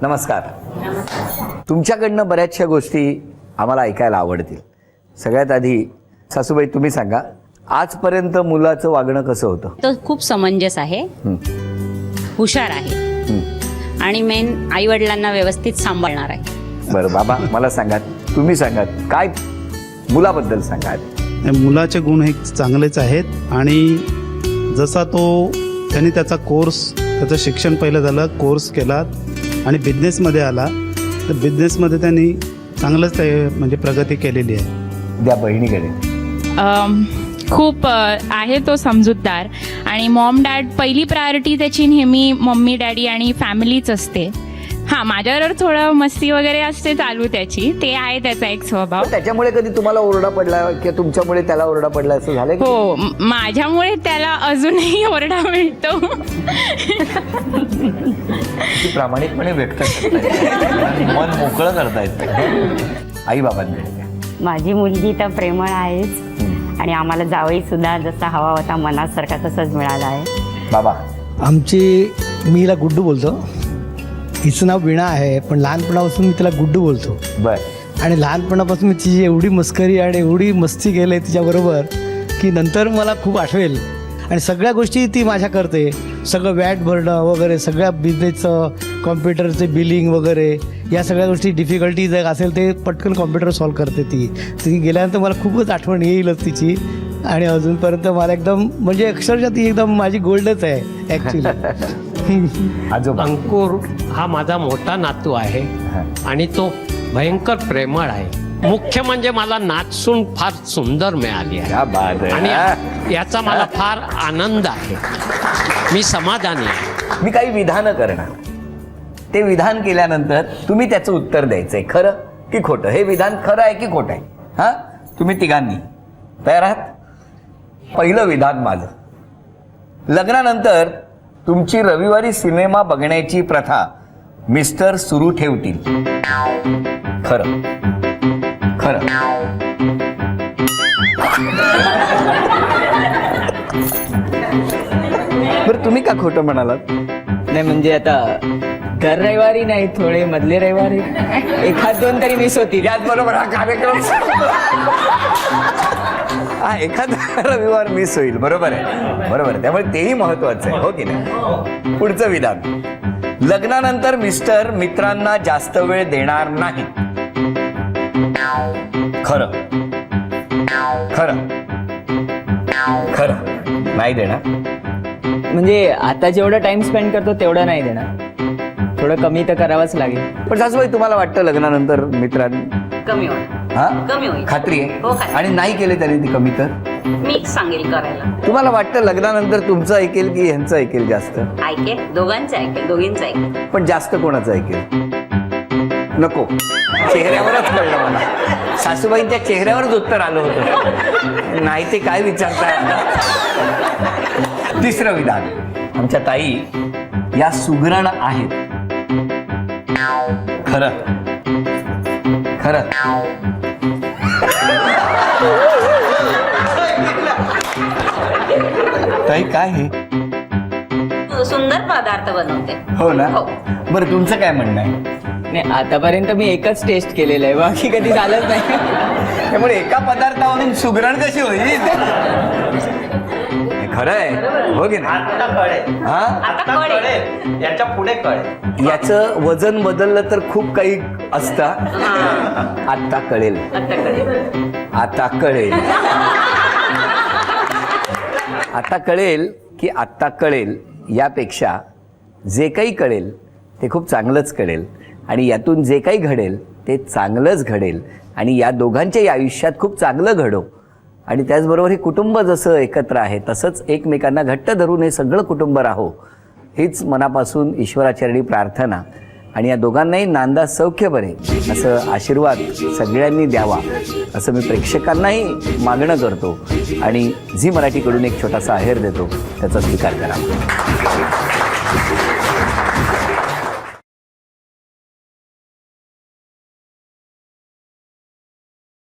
नमस्कार. तुमच्याकडनं बऱ्याचशा गोष्टी आम्हाला ऐकायला आवडतील. सगळ्यात आधी सासूबाई तुम्ही सांगा, आजपर्यंत मुलाचं वागणं कसं होतं? तो खूप समंजस आहे, हुशार आहे आणि मेन आई वडिलांना व्यवस्थित सांभाळणार आहे. बरं बाबा मला सांगा, तुम्ही सांगा काय मुलाबद्दल सांगा. मुलाचे गुण हे चांगलेच आहेत आणि जसा त्यांनी त्याचा कोर्स, त्याचं शिक्षण पहिलं झालं, कोर्स केला आणि बिझनेसमध्ये आला, तर बिझनेसमध्ये त्यांनी चांगलंच म्हणजे प्रगती केलेली आहे. द्या बहिणीकडे. खूप आहे तो समजूतदार आणि मॉम डॅड पहिली प्रायोरिटी त्याची नेहमी मम्मी डॅडी आणि फॅमिलीच असते. हां, माझ्याबरोबर थोडं मस्ती वगैरे असते चालू त्याची, ते आहे त्याचा एक स्वभाव. त्याच्यामुळे कधी तुम्हाला ओरडा पडला किंवा तुमच्यामुळे त्याला ओरडा पडला असं झालं? हो, माझ्यामुळे त्याला अजूनही ओरडा मिळतो. प्रामाणिकपणे व्यक्त करतायत, मन मोकळं करतायत. आई बाबांकडे. माझी मुलगी तर प्रेमळ आहेच आणि आम्हाला जावई सुद्धा जसा हवा होता मनासारखा तसंच मिळाला आहे. बाबा. मी हिला गुड्डू बोलतो. हिचं नाव वीणा आहे, पण लहानपणापासून मी तिला गुड्डू बोलतो. बरं. आणि लहानपणापासून मी तिची एवढी मस्करी आणि एवढी मस्ती केली तिच्याबरोबर की नंतर मला खूप आठवेल. आणि सगळ्या गोष्टी ती माझ्या करते, सगळं वॅट भरणं वगैरे, सगळ्या बिझनेसचं, कॉम्प्युटरचे बिलिंग वगैरे, या सगळ्या गोष्टी डिफिकल्टी जर असेल ते पटकन कॉम्प्युटर सॉल्व करते. ती गेल्यानंतर मला खूपच आठवण येईलच तिची. आणि अजूनपर्यंत मला एकदम म्हणजे अक्षरशः ती एकदम माझी गोल्डच आहे ॲक्च्युली. अंकुर हा माझा मोठा नातू आहे आणि तो भयंकर प्रेमळ आहे. मुख्य म्हणजे मला नाचून फार सुंदर मिळाली आहे आणि याचा मला फार आनंद आहे. मी समाधानी आहे. मी काही विधानं करणार, ते विधान केल्यानंतर तुम्ही त्याचं उत्तर द्यायचंय, खरं की खोटं. हे विधान खरं आहे की खोटं आहे? हां, तुम्ही तिघांनी तयार आहात? पहिलं विधान माझं, लग्नानंतर तुमची रविवारी सिनेमा बघण्याची प्रथा मिस्टर सुरू ठेवतील. खरं? खरं? बरं, तुम्ही का खोटं म्हणालात? नाही म्हणजे आता दर रविवारी नाही, थोडे मधले रविवारी एखाद दोन तरी मिस होती. याच बरोबर हा कार्यक्रम हा एखादा रविवार मिस होईल. बरोबर आहे, बरोबर आहे. त्यामुळे तेही महत्वाचं आहे, हो की नाही? पुढचं विधान, लग्नानंतर मिस्टर मित्रांना जास्त वेळ देणार नाही. खरं? खरं? खरं नाही देणार. म्हणजे आता जेवढा टाइम स्पेंड करतो तेवढा नाही देणार, थोडं कमी तर करावंच लागेल. पण सासूबाई तुम्हाला वाटतं लग्नानंतर मित्रांनी कमी होणार, हा कमी होईल. खात्री हो, आहे? खात्री. आणि नाही केले तरी ती कमी तर मीच सांगेल करायला. तुम्हाला वाटतं लग्नानंतर तुमचं ऐकेल की ह्यांचं ऐकेल जास्त? ऐकेल, दोघांचं ऐकेल, दोघींचं ऐकेल. पण जास्त कोणाचं ऐकेल? नको. चेहऱ्यावरच कळलं मला, सासूबाईंच्या चेहऱ्यावरच उत्तर आलं होतं. नाही ते काय विचारतात. तिसरं विधान, आमच्या ताई या सुगरण आहेत. खरं? खरं? ताई काय हे? सुंदर पदार्थ बनवते. हो ना? हो. बरं, तुमचं काय म्हणणं आहे? नाही, आतापर्यंत मी एकच टेस्ट केलेलं आहे, बाकी कधी झालंच नाही. त्यामुळे एका पदार्थावरून सुगरण कशी होईल? खरं आहे, हो की नाही? हा, आता कळेल. याच्या पुढे कळेल. याचं वजन बदललं तर खूप काही असतं. आता कळेल, आता कळेल. आता कळेल. आता कळेल की आत्ता कळेल यापेक्षा जे काही कळेल ते खूप चांगलंच कळेल आणि यातून जे काही घडेल ते चांगलंच घडेल आणि या दोघांच्याही आयुष्यात खूप चांगलं घडो. आणि त्याचबरोबर हे कुटुंब जसं एकत्र आहे तसंच एकमेकांना घट्ट धरून हे सगळं कुटुंब राहो, हीच मनापासून ईश्वराचरणी प्रार्थना. आणि या दोघांनाही नांदा सौख्य बरे असं आशीर्वाद सगळ्यांनी द्यावा असं मी प्रेक्षकांनाही मागणं करतो आणि झी मराठीकडून एक छोटासा आहेर देतो, त्याचा स्वीकार करा.